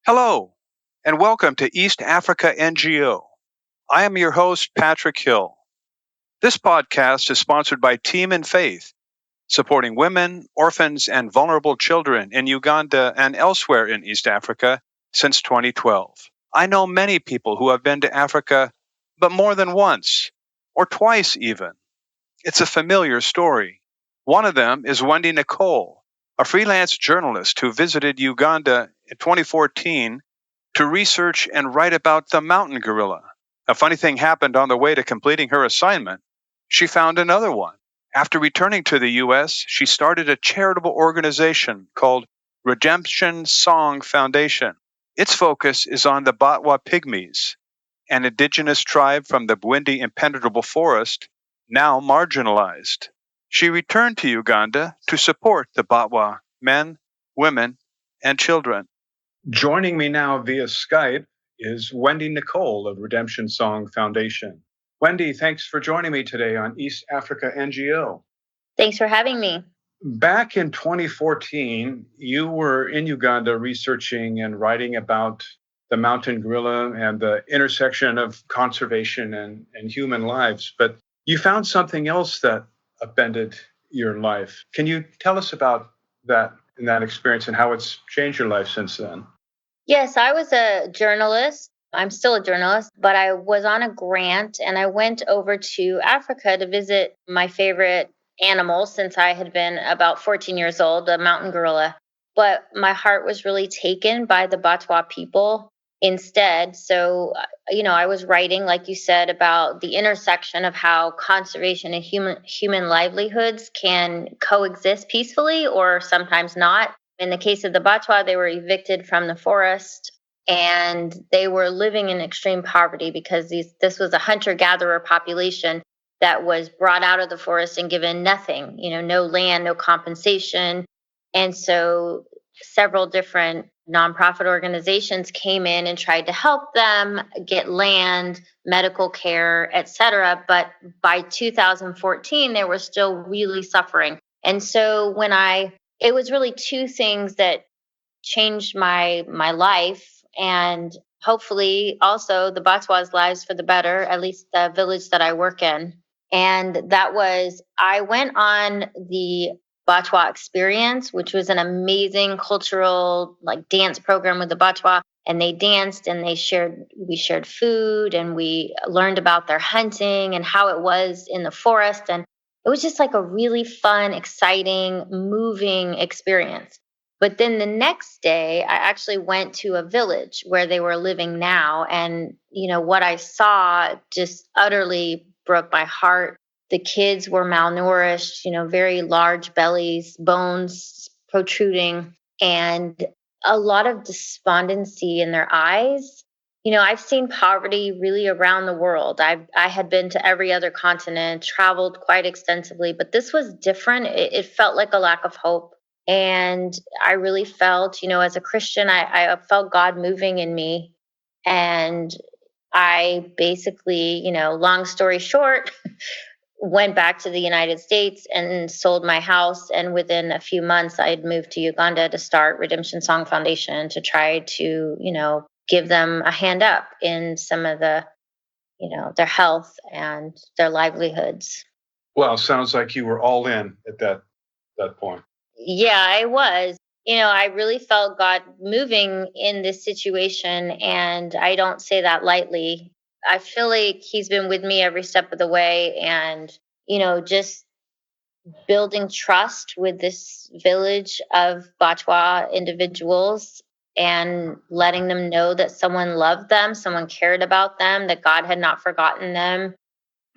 Hello, and welcome to East Africa NGO. I am your host, Patrick Hill. This podcast is sponsored by Team in Faith, supporting women, orphans, and vulnerable children in Uganda and elsewhere in East Africa since 2012. I know many people who have been to Africa, but more than once, or twice even. It's a familiar story. One of them is Wendee Nicole, a freelance journalist who visited Uganda in 2014 to research and write about the mountain gorilla. A funny thing happened on the way to completing her assignment. She found another one. After returning to the U.S., she started a charitable organization called Redemption Song Foundation. Its focus is on the Batwa Pygmies, an indigenous tribe from the Wendee impenetrable forest, now marginalized. She returned to Uganda to support the Batwa men, women, and children. Joining me now via Skype is Wendee Nicole of Redemption Song Foundation. Wendee, thanks for joining me today on East Africa NGO. Thanks for having me. Back in 2014, you were in Uganda researching and writing about the mountain gorilla and the intersection of conservation and human lives. But you found something else that upended your life. Can you tell us about that and that experience and how it's changed your life since then? Yes, I was a journalist. I'm still a journalist, but I was on a grant and I went over to Africa to visit my favorite animal since I had been about 14 years old, the mountain gorilla. But my heart was really taken by the Batwa people instead. So, I was writing, like you said, about the intersection of how conservation and human livelihoods can coexist peacefully or sometimes not. In the case of the Batwa, they were evicted from the forest and they were living in extreme poverty because this was a hunter-gatherer population that was brought out of the forest and given nothing, no land, no compensation. And so several different nonprofit organizations came in and tried to help them get land, medical care, etc. But by 2014, they were still really suffering. And so it was really two things that changed my life and hopefully also the Batswa's lives for the better, at least the village that I work in. And that was, I went on the Batwa Experience, which was an amazing cultural dance program with the Batwa. And they danced and we shared food and we learned about their hunting and how it was in the forest. And it was just like a really fun, exciting, moving experience. But then the next day, I actually went to a village where they were living now. And, what I saw just utterly broke my heart. The kids were malnourished, very large bellies, bones protruding, and a lot of despondency in their eyes. I've seen poverty really around the world. I had been to every other continent, traveled quite extensively, but this was different. It felt like a lack of hope. And I really felt, as a Christian, I felt God moving in me. And I basically, long story short, went back to the United States and sold my house. And within a few months, I had moved to Uganda to start Redemption Song Foundation to try to, give them a hand up in some of the, their health and their livelihoods. Well, sounds like you were all in at that point. Yeah, I was. I really felt God moving in this situation, and I don't say that lightly. I feel like He's been with me every step of the way, and, just building trust with this village of Batwa individuals and letting them know that someone loved them, someone cared about them, that God had not forgotten them,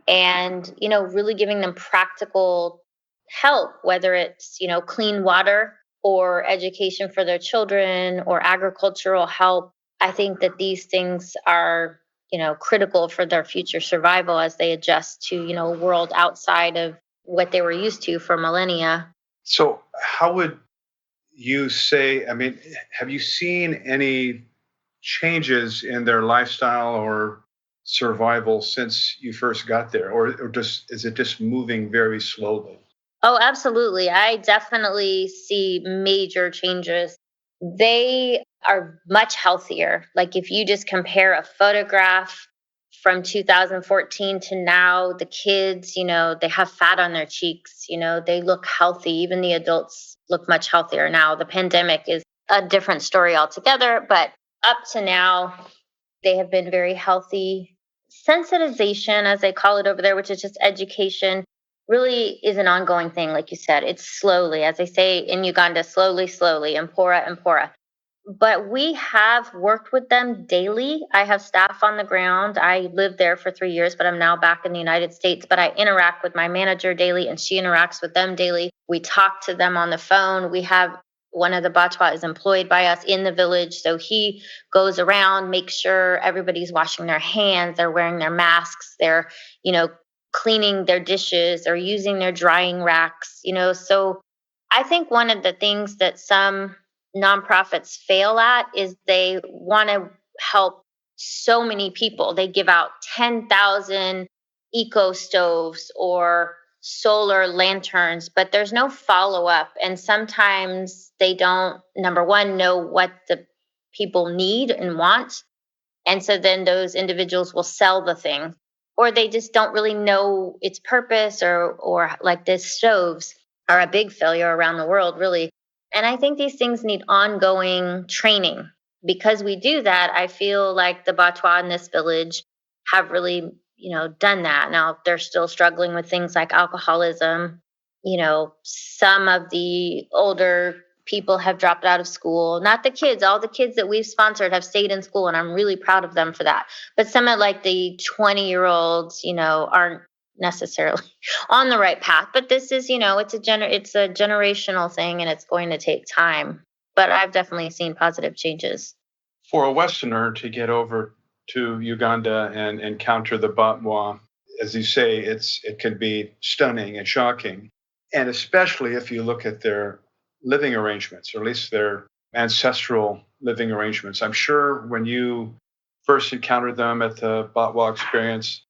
and, really giving them practical help, whether it's, clean water or education for their children or agricultural help. I think that these things are, critical for their future survival as they adjust to, a world outside of what they were used to for millennia. So how would you say, have you seen any changes in their lifestyle or survival since you first got there? Or is it just moving very slowly? Oh, absolutely. I definitely see major changes. They are much healthier. Like if you just compare a photograph from 2014 to now, the kids, they have fat on their cheeks, they look healthy. Even the adults look much healthier now. The pandemic is a different story altogether, but up to now, they have been very healthy. Sensitization, as they call it over there, which is just education, really is an ongoing thing. Like you said, it's slowly, as they say in Uganda, slowly, slowly, and pora. But we have worked with them daily. I have staff on the ground. I lived there for 3 years, but I'm now back in the United States. But I interact with my manager daily, and she interacts with them daily. We talk to them on the phone. We have one of the Batwa is employed by us in the village. So he goes around, makes sure everybody's washing their hands, they're wearing their masks, they're, cleaning their dishes, or using their drying racks. So I think one of the things that some nonprofits fail at is they want to help so many people. They give out 10,000 eco stoves or solar lanterns, but there's no follow up. And sometimes they don't, number one, know what the people need and want. And so then those individuals will sell the thing, or they just don't really know its purpose, or like the stoves are a big failure around the world, really. And I think these things need ongoing training. Because we do that, I feel like the Batwa in this village have really, done that. Now they're still struggling with things like alcoholism. Some of the older people have dropped out of school. Not the kids, all the kids that we've sponsored have stayed in school, and I'm really proud of them for that. But some of like the 20-year-olds, aren't necessarily on the right path. But this is, it's a generational thing, and it's going to take time. But I've definitely seen positive changes. For a Westerner to get over to Uganda and encounter the Batwa, as you say, it can be stunning and shocking. And especially if you look at their living arrangements, or at least their ancestral living arrangements. I'm sure when you first encountered them at the Batwa experience,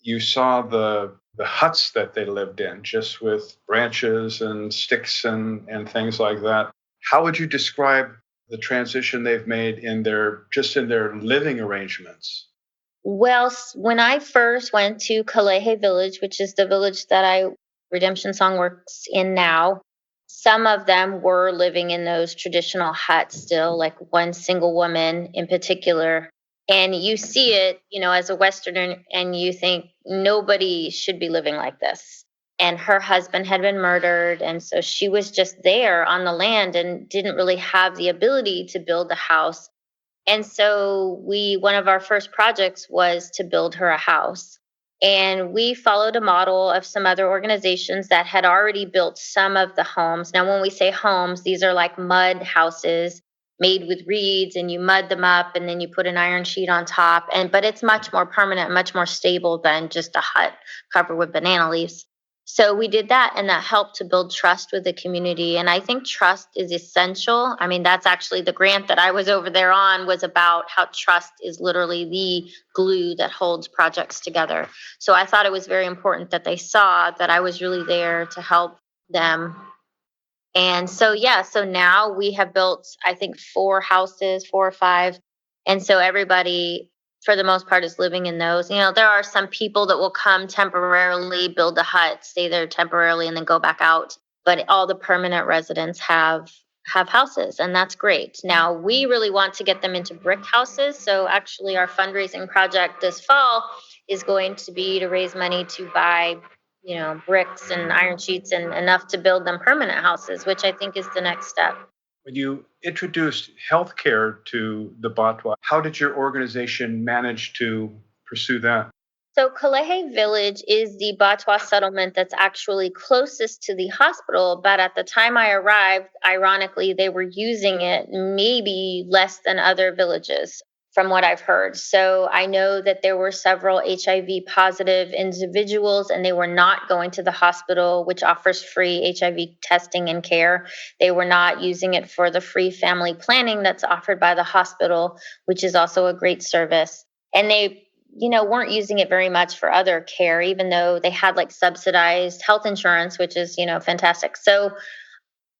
you saw the huts that they lived in, just with branches and sticks and things like that. How would you describe the transition they've made in their living arrangements? Well, when I first went to Kalehe Village, which is the village that Redemption Song works in now, some of them were living in those traditional huts still, like one single woman in particular. And you see it, as a Westerner, and you think nobody should be living like this. And her husband had been murdered. And so she was just there on the land and didn't really have the ability to build a house. And so one of our first projects was to build her a house. And we followed a model of some other organizations that had already built some of the homes. Now, when we say homes, these are like mud houses made with reeds, and you mud them up and then you put an iron sheet on top. But it's much more permanent, much more stable than just a hut covered with banana leaves. So we did that, and that helped to build trust with the community. And I think trust is essential. I mean, that's actually the grant that I was over there on, was about how trust is literally the glue that holds projects together. So I thought it was very important that they saw that I was really there to help them. And so, yeah, so now we have built, I think, 4 houses, 4 or 5. And so everybody, for the most part, is living in those. There are some people that will come temporarily, build a hut, stay there temporarily, and then go back out. But all the permanent residents have houses, and that's great. Now, we really want to get them into brick houses. So actually, our fundraising project this fall is going to be to raise money to buy bricks and iron sheets and enough to build them permanent houses, which I think is the next step. When you introduced healthcare to the Batwa, how did your organization manage to pursue that? So Kalehe Village is the Batwa settlement that's actually closest to the hospital. But at the time I arrived, ironically, they were using it maybe less than other villages, from what I've heard. So I know that there were several HIV positive individuals, and they were not going to the hospital, which offers free HIV testing and care. They were not using it for the free family planning that's offered by the hospital, which is also a great service. And they weren't using it very much for other care, even though they had like subsidized health insurance, which is, fantastic. So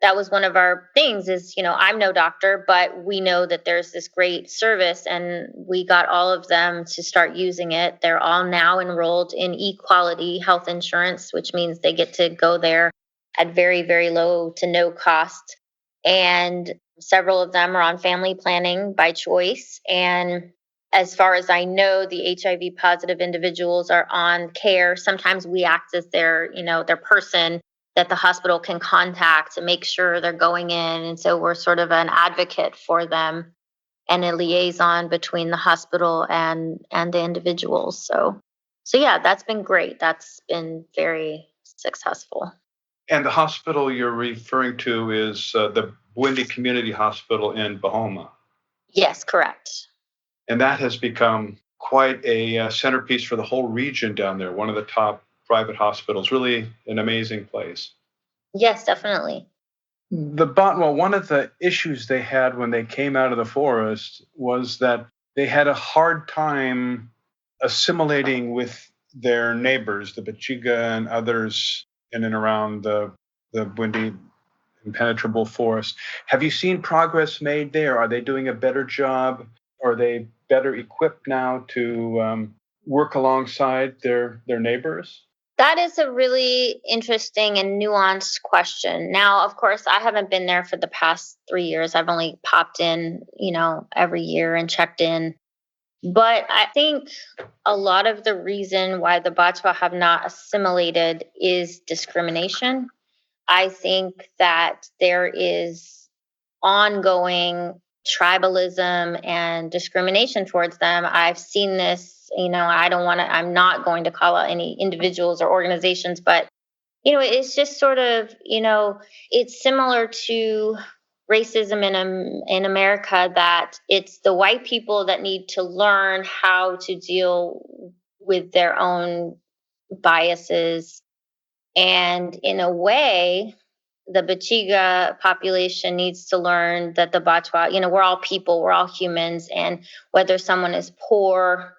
that was one of our things is, I'm no doctor, but we know that there's this great service and we got all of them to start using it. They're all now enrolled in equality health insurance, which means they get to go there at very, very low to no cost. And several of them are on family planning by choice. And as far as I know, the HIV positive individuals are on care. Sometimes we act as their person that the hospital can contact to make sure they're going in. And so we're sort of an advocate for them and a liaison between the hospital and the individuals. So yeah, that's been great. That's been very successful. And the hospital you're referring to is the Wendee Community Hospital in Bahoma. Yes, correct. And that has become quite a centerpiece for the whole region down there, one of the top private hospitals, really an amazing place. Yes, definitely. One of the issues they had when they came out of the forest was that they had a hard time assimilating with their neighbors, the Bachiga and others in and around the Wendee impenetrable forest. Have you seen progress made there? Are they doing a better job? Are they better equipped now to work alongside their neighbors? That is a really interesting and nuanced question. Now, of course, I haven't been there for the past 3 years. I've only popped in, every year and checked in. But I think a lot of the reason why the Batwa have not assimilated is discrimination. I think that there is ongoing tribalism and discrimination towards them. I've seen this, I'm not going to call out any individuals or organizations, but, it's just sort of, it's similar to racism in America, that it's the white people that need to learn how to deal with their own biases. And in a way, the Bachiga population needs to learn that the Batwa, we're all people, we're all humans. And whether someone is poor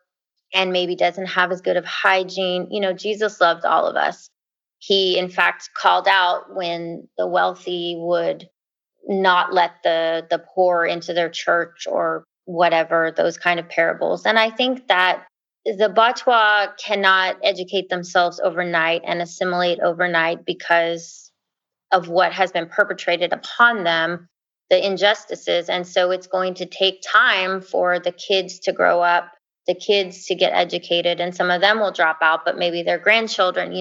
and maybe doesn't have as good of hygiene, Jesus loved all of us. He, in fact, called out when the wealthy would not let the poor into their church or whatever, those kind of parables. And I think that the Batwa cannot educate themselves overnight and assimilate overnight because of what has been perpetrated upon them, the injustices. And so it's going to take time for the kids to grow up, the kids to get educated, and some of them will drop out, but maybe their grandchildren,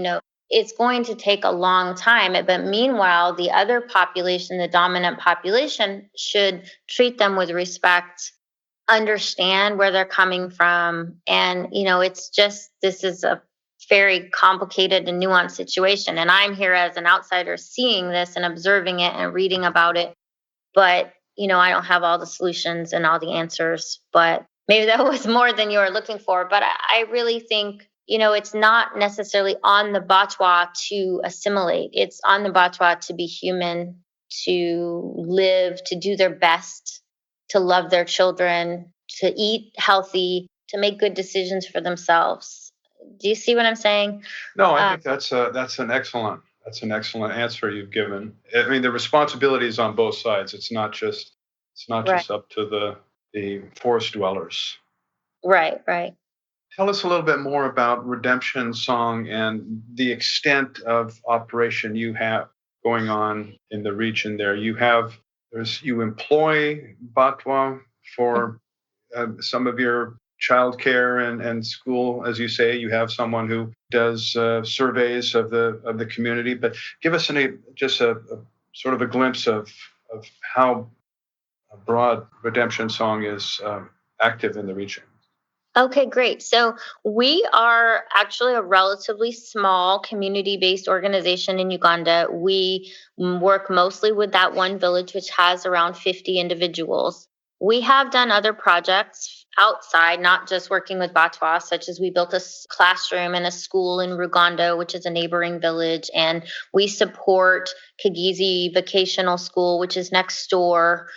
it's going to take a long time. But meanwhile, the other population, the dominant population, should treat them with respect, understand where they're coming from. And, this is a very complicated and nuanced situation. And I'm here as an outsider seeing this and observing it and reading about it. But, I don't have all the solutions and all the answers. But maybe that was more than you were looking for. But I really think, it's not necessarily on the Batwa to assimilate. It's on the Batwa to be human, to live, to do their best, to love their children, to eat healthy, to make good decisions for themselves. Do you see what I'm saying? No, I think that's an excellent answer you've given. I mean, the responsibility is on both sides. It's not just up to the forest dwellers. Right, right. Tell us a little bit more about Redemption Song and the extent of operation you have going on in the region there. You employ Batwa for some of your childcare and school, as you say. You have someone who does surveys of the community. But give us just a sort of a glimpse of how broad Redemption Song is active in the region. Okay, great. So we are actually a relatively small community-based organization in Uganda. We work mostly with that one village, which has around 50 individuals. We have done other projects outside, not just working with Batwa, such as we built a classroom and a school in Uganda, which is a neighboring village. And we support Kagizi Vocational School, which is next door.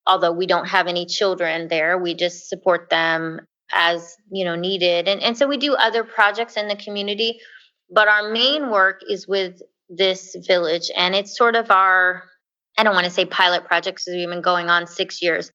Although we don't have any children there, we just support them as needed. And so we do other projects in the community, but our main work is with this village, and it's sort of our I don't want to say pilot projects because we've been going on 6 years,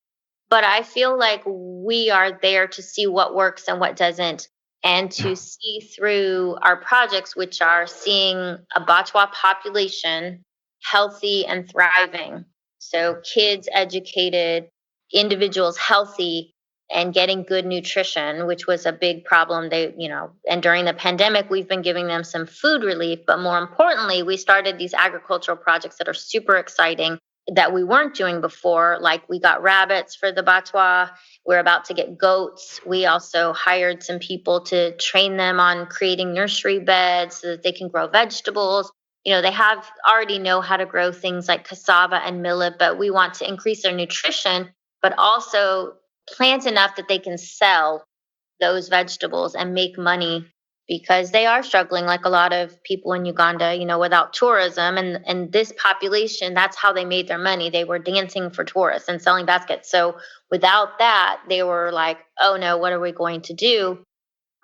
but I feel like we are there to see what works and what doesn't, and to see through our projects, which are seeing a Batwa population healthy and thriving. So kids educated, individuals healthy, and getting good nutrition, which was a big problem. And during the pandemic, we've been giving them some food relief, but more importantly, we started these agricultural projects that are super exciting that we weren't doing before. Like, we got rabbits for the Batwa. We're about to get goats. We also hired some people to train them on creating nursery beds so that they can grow vegetables. They have already know how to grow things like cassava and millet, but we want to increase their nutrition, but also plant enough that they can sell those vegetables and make money, because they are struggling, like a lot of people in Uganda, without tourism. And this population, that's how they made their money. They were dancing for tourists and selling baskets. So without that, they were like, oh no, what are we going to do?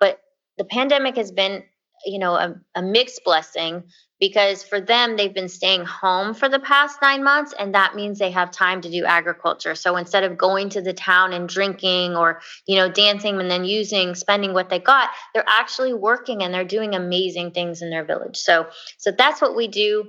But the pandemic has been, a mixed blessing, because for them, they've been staying home for the past 9 months, and that means they have time to do agriculture. So instead of going to the town and drinking or, dancing and then spending what they got, they're actually working and they're doing amazing things in their village. So that's what we do.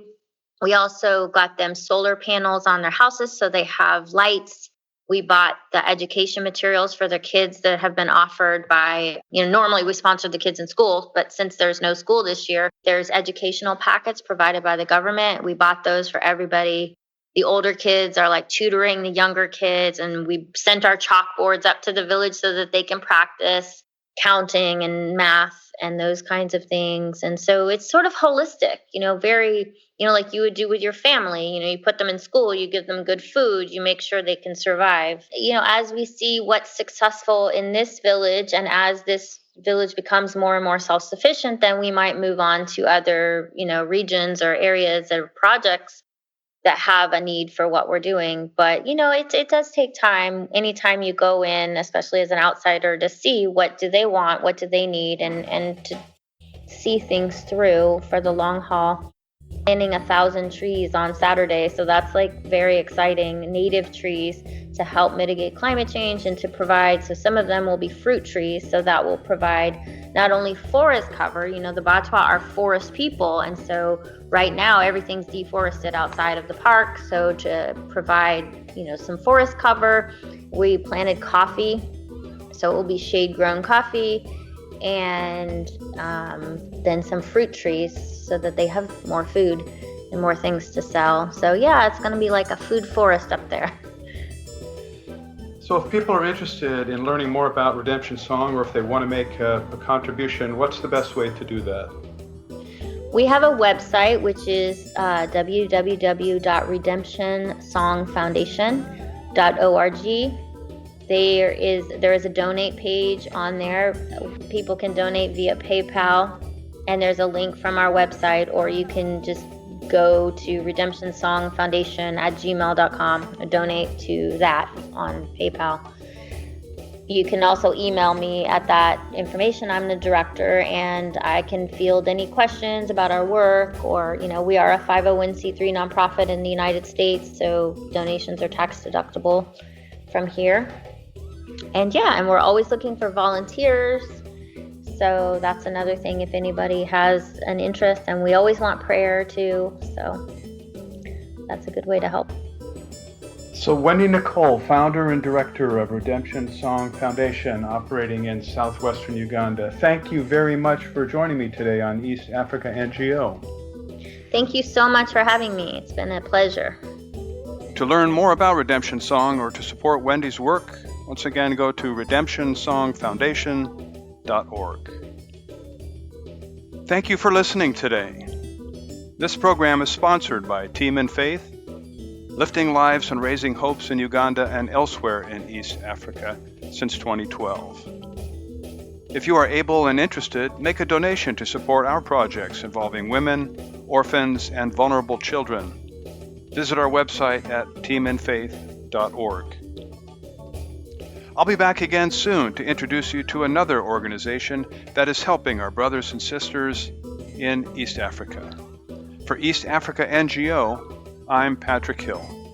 We also got them solar panels on their houses so they have lights. We bought the education materials for their kids that have been offered by, normally we sponsor the kids in school, but since there's no school this year, there's educational packets provided by the government. We bought those for everybody. The older kids are like tutoring the younger kids, and we sent our chalkboards up to the village so that they can practice counting and math and those kinds of things. And so it's sort of holistic, very, like you would do with your family. You put them in school, you give them good food, you make sure they can survive. As we see what's successful in this village, and as this village becomes more and more self-sufficient, then we might move on to other, regions or areas or projects that have a need for what we're doing. But, it does take time. Anytime you go in, especially as an outsider, to see what do they want, what do they need, and to see things through for the long haul. Planting 1,000 trees on Saturday. So that's like very exciting. Native trees to help mitigate climate change and to provide. So some of them will be fruit trees. So that will provide not only forest cover, the Batwa are forest people. And so right now everything's deforested outside of the park. So to provide, some forest cover, we planted coffee. So it will be shade grown coffee, and then some fruit trees so that they have more food and more things to sell. So yeah, it's going to be like a food forest up there. So if people are interested in learning more about Redemption Song, or if they want to make a contribution, what's the best way to do that? We have a website, which is www.redemptionsongfoundation.org. There is a donate page on there. People can donate via PayPal, and there's a link from our website, or you can just go to redemptionsongfoundation@gmail.com and donate to that on PayPal. You can also email me at that information. I'm the director, and I can field any questions about our work, or, we are a 501c3 nonprofit in the United States, so donations are tax deductible from here. And we're always looking for volunteers. So that's another thing, if anybody has an interest, and we always want prayer too. So that's a good way to help. So Wendee Nicole, founder and director of Redemption Song Foundation, operating in southwestern Uganda. Thank you very much for joining me today on East Africa NGO. Thank you so much for having me. It's been a pleasure. To learn more about Redemption Song or to support Wendee's work, once again, go to redemptionsongfoundation.org. Thank you for listening today. This program is sponsored by Team in Faith, lifting lives and raising hopes in Uganda and elsewhere in East Africa since 2012. If you are able and interested, make a donation to support our projects involving women, orphans, and vulnerable children. Visit our website at teaminfaith.org. I'll be back again soon to introduce you to another organization that is helping our brothers and sisters in East Africa. For East Africa NGO, I'm Patrick Hill.